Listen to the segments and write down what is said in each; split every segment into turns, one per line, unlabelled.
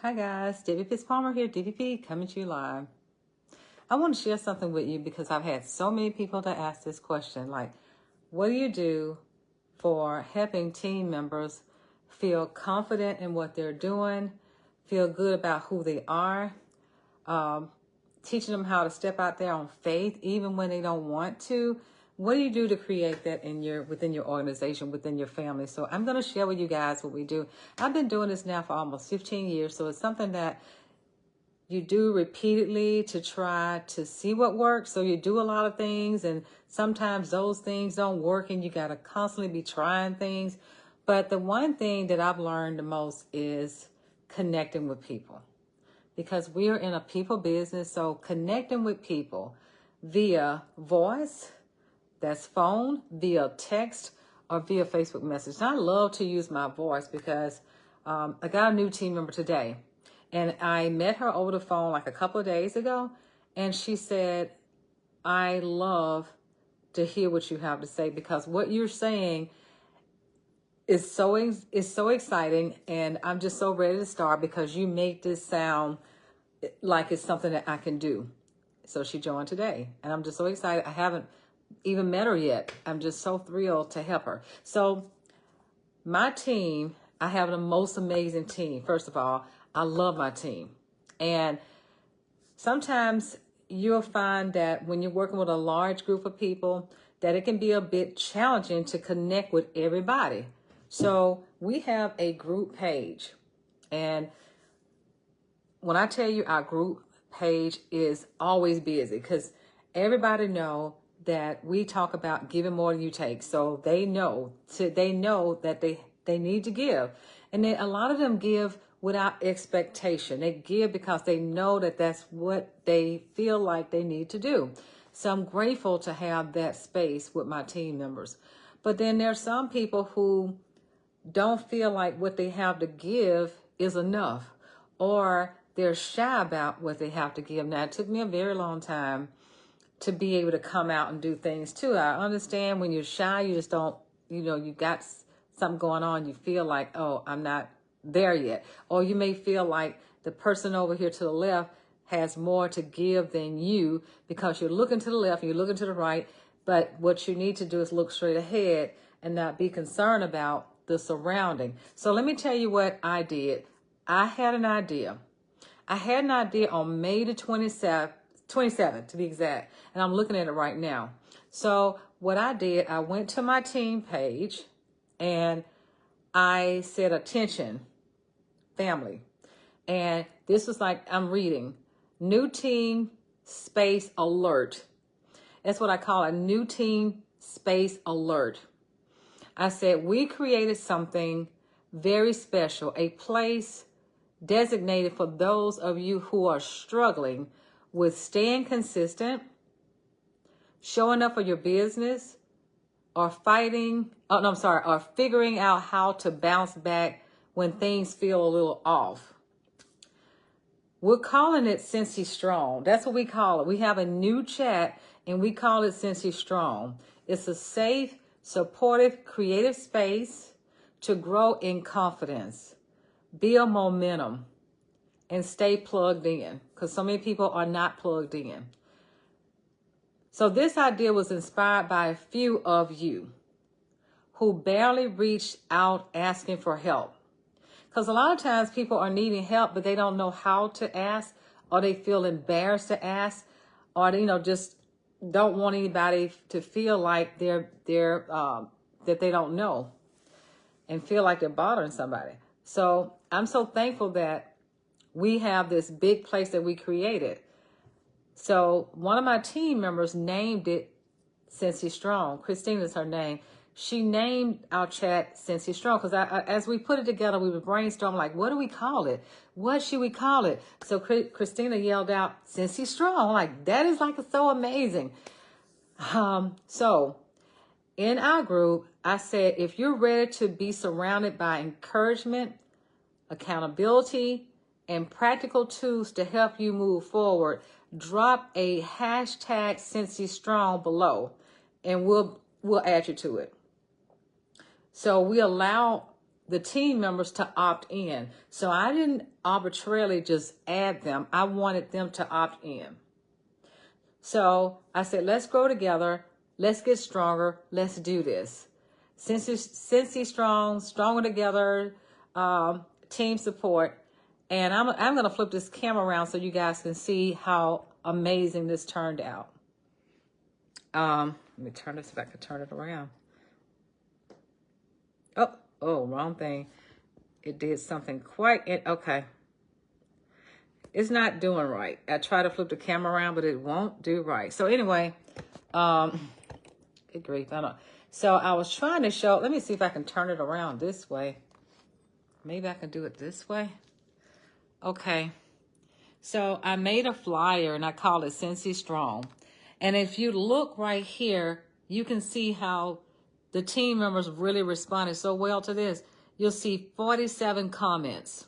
Hi guys, DVP Palmer here, DVP coming to you live. I want to share something with you because I've had so many people to ask this question, like, what do you do for helping team members feel confident in what they're doing, feel good about who they are, teaching them how to step out there on faith even when they don't want to? What do you do to create that within your organization, within your family? So I'm going to share with you guys what we do. I've been doing this now for almost 15 years, so it's something that you do repeatedly to try to see what works. So you do a lot of things, and sometimes those things don't work, and you got to constantly be trying things. But the one thing that I've learned the most is connecting with people, because we are in a people business. So connecting with people via voice, that's phone, via text, or via Facebook message. And I love to use my voice because I got a new team member today. And I met her over the phone like a couple of days ago. And she said, I love to hear what you have to say, because what you're saying is so exciting. And I'm just so ready to start because you make this sound like it's something that I can do. So she joined today. And I'm just so excited. I haven't even met her yet. I'm just so thrilled to help her. So my team, I have the most amazing team. First of all, I love my team. And sometimes you'll find that when you're working with a large group of people, that it can be a bit challenging to connect with everybody. So we have a group page. And when I tell you our group page is always busy, because everybody know that we talk about giving more than you take. So they know that they need to give. And then a lot of them give without expectation. They give because they know that that's what they feel like they need to do. So I'm grateful to have that space with my team members. But then there's some people who don't feel like what they have to give is enough, or they're shy about what they have to give. Now, it took me a very long time to be able to come out and do things too. I understand when you're shy, you just don't, you got something going on. You feel like, oh, I'm not there yet. Or you may feel like the person over here to the left has more to give than you, because you're looking to the left and you're looking to the right. But what you need to do is look straight ahead and not be concerned about the surrounding. So let me tell you what I did. I had an idea. On May the 27th to be exact. And I'm looking at it right now. So what I did, I went to my team page and I said, attention, family. And this was like, I'm reading, new team space alert. That's what I call a new team space alert. I said, we created something very special, a place designated for those of you who are struggling with staying consistent, showing up for your business, or or figuring out how to bounce back when things feel a little off. We're calling it Scentsy Strong. That's what we call it. We have a new chat and we call it Scentsy Strong. It's a safe, supportive, creative space to grow in confidence, build momentum, and stay plugged in, because so many people are not plugged in. So this idea was inspired by a few of you who barely reached out asking for help. Because a lot of times people are needing help, but they don't know how to ask, or they feel embarrassed to ask, or just don't want anybody to feel like they're that they don't know and feel like they're bothering somebody. So I'm so thankful that we have this big place that we created. So one of my team members named it Scentsy Strong. Christina's her name. She named our chat Scentsy Strong because as we put it together, we would brainstorm like, what do we call it? What should we call it? So Christina yelled out, Scentsy Strong. Like, that is like so amazing. So in our group, I said, if you're ready to be surrounded by encouragement, accountability, and practical tools to help you move forward, drop a hashtag Scentsy Strong below, and we'll add you to it. So we allow the team members to opt in. So I didn't arbitrarily just add them. I wanted them to opt in. So I said, let's grow together. Let's get stronger. Let's do this. Scentsy Strong, Stronger Together, team support. And I'm going to flip this camera around so you guys can see how amazing this turned out. Let me turn this, if I could turn it around. Oh, wrong thing. It did something okay. It's not doing right. I try to flip the camera around, but it won't do right. So anyway, good grief, I don't. So I was trying to show, let me see if I can turn it around this way. Maybe I can do it this way. Okay. So I made a flyer and I called it Scentsy Strong. And if you look right here, you can see how the team members really responded so well to this. You'll see 47 comments.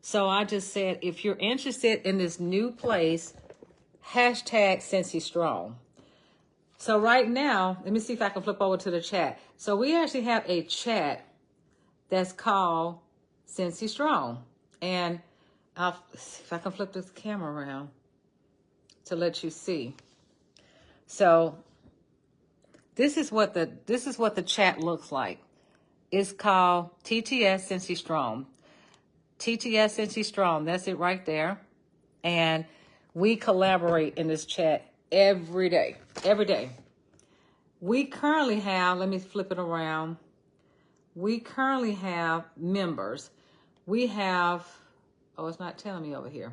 So I just said, if you're interested in this new place, hashtag Scentsy Strong. So right now, let me see if I can flip over to the chat. So we actually have a chat that's called Scentsy Strong. And I'll see if I can flip this camera around to let you see. So this is what the chat looks like. It's called TTS Scentsy Strong. TTS Scentsy Strong, that's it right there. And we collaborate in this chat every day. We currently have, let me flip it around. We currently have members. We have, oh, it's not telling me over here.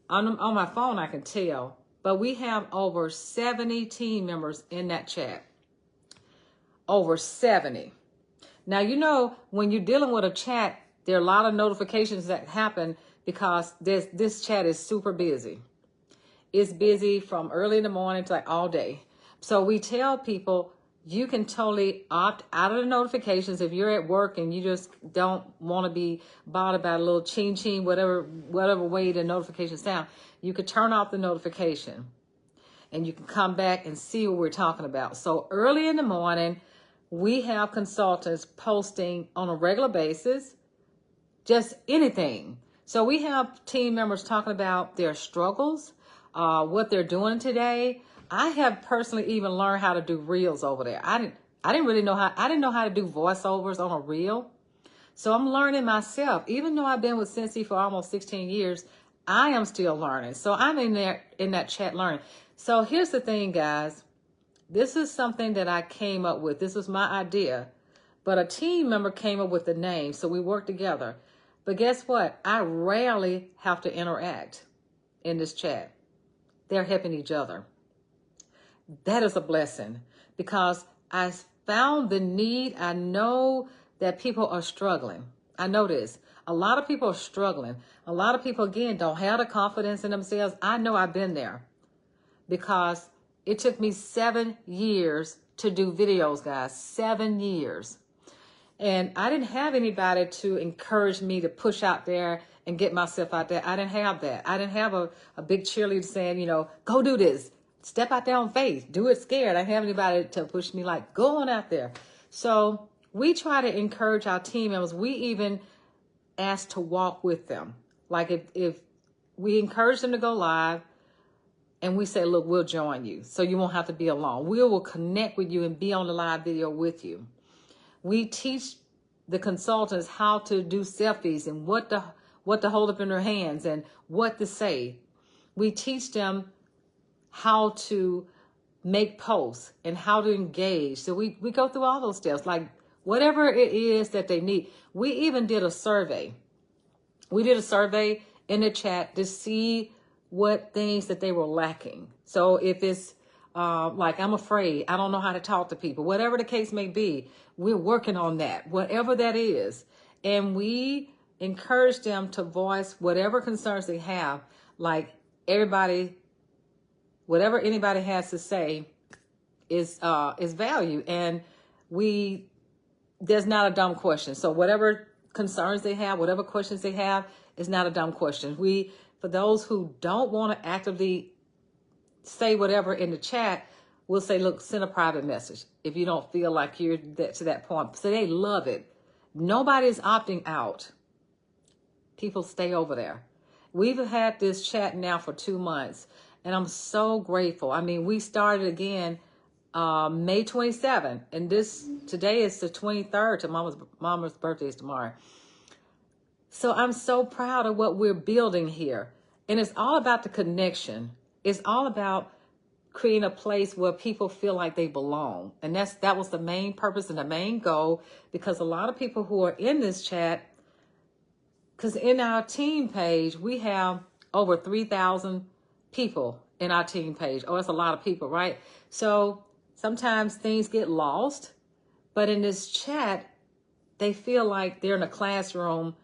On my phone, I can tell, but we have over 70 team members in that chat. Over 70. Now, you know, when you're dealing with a chat, there are a lot of notifications that happen because this chat is super busy. It's busy from early in the morning to like all day. So we tell people you can totally opt out of the notifications if you're at work and you just don't want to be bothered by a little ching ching, whatever way the notifications sound. You could turn off the notification and you can come back and see what we're talking about. So early in the morning, we have consultants posting on a regular basis, just anything. So we have team members talking about their struggles, what they're doing today. I have personally even learned how to do reels over there. I didn't know how to do voiceovers on a reel. So I'm learning myself. Even though I've been with Scentsy for almost 16 years, I am still learning. So I'm in there in that chat learning. So here's the thing, guys. This is something that I came up with. This was my idea. But a team member came up with the name, so we worked together. But guess what? I rarely have to interact in this chat. They're helping each other. That is a blessing because I found the need. I know that people are struggling. I know this. A lot of people are struggling. A lot of people, again, don't have the confidence in themselves. I know I've been there because it took me 7 years to do videos, guys. 7 years. And I didn't have anybody to encourage me to push out there and get myself out there. I didn't have that. I didn't have a big cheerleader saying, you know, go do this. Step out there on faith. Do it scared. I didn't have anybody to push me like, go on out there. So we try to encourage our team members. We even ask to walk with them. Like if we encourage them to go live and we say, look, we'll join you. So you won't have to be alone. We will connect with you and be on the live video with you. We teach the consultants how to do selfies and what to hold up in their hands and what to say. We teach them how to make posts and how to engage. So we go through all those steps, like whatever it is that they need. We even did a survey. We did a survey in the chat to see what things that they were lacking. So if it's like, I'm afraid, I don't know how to talk to people, whatever the case may be, we're working on that, whatever that is. And we encourage them to voice whatever concerns they have, like everybody, whatever anybody has to say is value. And there's not a dumb question. So whatever concerns they have, whatever questions they have, is not a dumb question. For those who don't want to actively say whatever in the chat, we'll say, look, send a private message if you don't feel like you're to that point. So they love it. Nobody's opting out. People stay over there. We've had this chat now for 2 months, and I'm so grateful. I mean, we started again May 27th, and today is the 23rd. To Mama's birthday is tomorrow. So I'm so proud of what we're building here. And it's all about the connection. It's all about creating a place where people feel like they belong. And that was the main purpose and the main goal, because a lot of people who are in this chat, because in our team page, we have over 3,000 people in our team page. Oh, that's a lot of people, right? So sometimes things get lost, but in this chat, they feel like they're in a classroom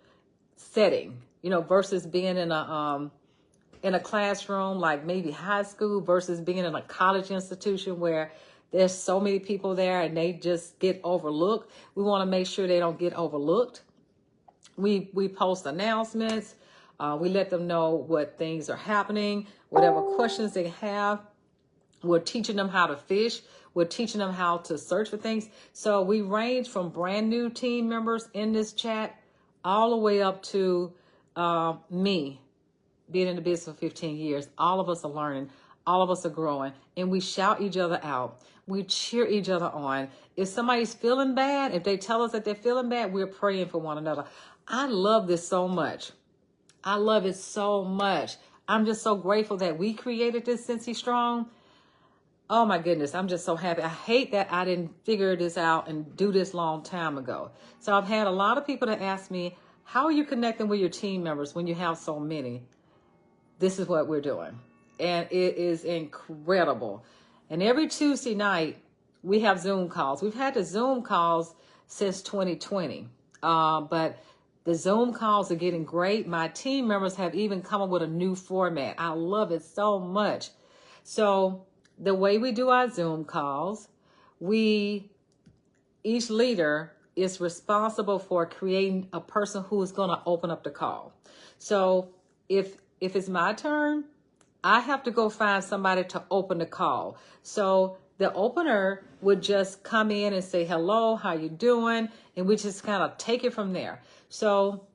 setting, versus being in a classroom, like maybe high school, versus being in a college institution where there's so many people there and they just get overlooked. We want to make sure they don't get overlooked. We post announcements. We let them know what things are happening, whatever questions they have. We're teaching them how to fish. We're teaching them how to search for things. So we range from brand new team members in this chat all the way up to me being in the business for 15 years. All of us are learning. All of us are growing. And we shout each other out. We cheer each other on. If somebody's feeling bad, if they tell us that they're feeling bad, we're praying for one another. I love this so much. I love it so much. I'm just so grateful that we created this Scentsy Strong. Oh my goodness, I'm just so happy. I hate that I didn't figure this out and do this long time ago. So I've had a lot of people that ask me, how are you connecting with your team members when you have so many? This is what we're doing. And it is incredible. And every Tuesday night, we have Zoom calls. We've had the Zoom calls since 2020. But the Zoom calls are getting great. My team members have even come up with a new format. I love it so much. So the way we do our Zoom calls, each leader is responsible for creating a person who is going to open up the call. So if it's my turn, I have to go find somebody to open the call. So the opener would just come in and say, hello, how you doing? And we just kind of take it from there. So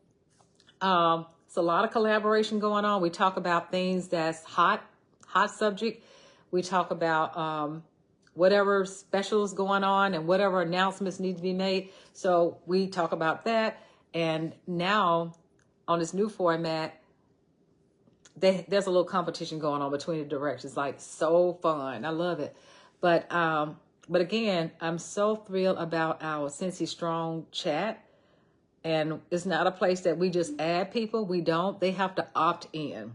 it's a lot of collaboration going on. We talk about things that's hot subject. We talk about whatever specials going on and whatever announcements need to be made. So we talk about that. And now on this new format, there's a little competition going on between the directors. Like, so fun. I love it. But again, I'm so thrilled about our Scentsy Strong chat. And it's not a place that we just add people. We don't. They have to opt in.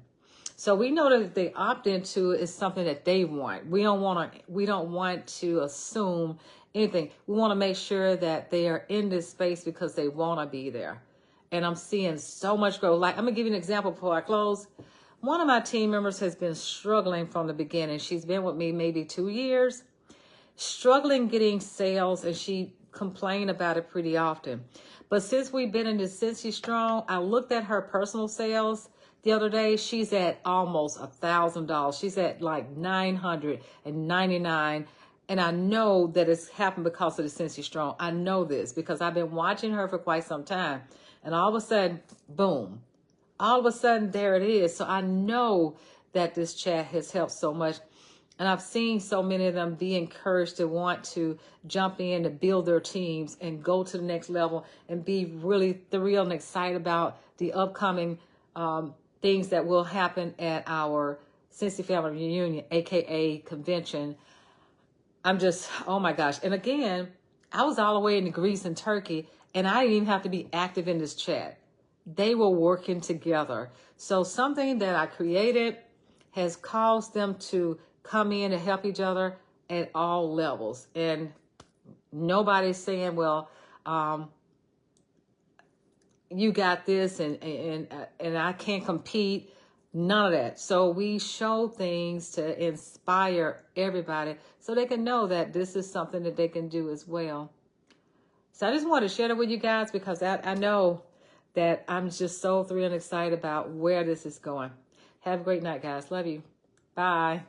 So we know that if they opt into it, it's something that they want. We don't want to assume anything. We want to make sure that they are in this space because they want to be there. And I'm seeing so much growth. Like, I'm going to give you an example before I close. One of my team members has been struggling from the beginning. She's been with me maybe 2 years, struggling getting sales, and she complained about it pretty often. But since we've been in this Scentsy Strong, I looked at her personal sales the other day. She's at almost $1,000. She's at like $999. And I know that it's happened because of the Scentsy Strong. I know this because I've been watching her for quite some time. And all of a sudden, boom. All of a sudden, there it is. So I know that this chat has helped so much. And I've seen so many of them be encouraged to want to jump in and build their teams and go to the next level and be really thrilled and excited about the upcoming things that will happen at our Scentsy Family Reunion, aka convention. I'm just, oh my gosh. And again, I was all the way in Greece and Turkey, and I didn't even have to be active in this chat. They were working together. So something that I created has caused them to come in and help each other at all levels. And nobody's saying, well, you got this and I can't compete. None of that. So we show things to inspire everybody so they can know that this is something that they can do as well. So I just wanted to share it with you guys because I know that I'm just so thrilled and excited about where this is going. Have a great night, guys. Love you. Bye.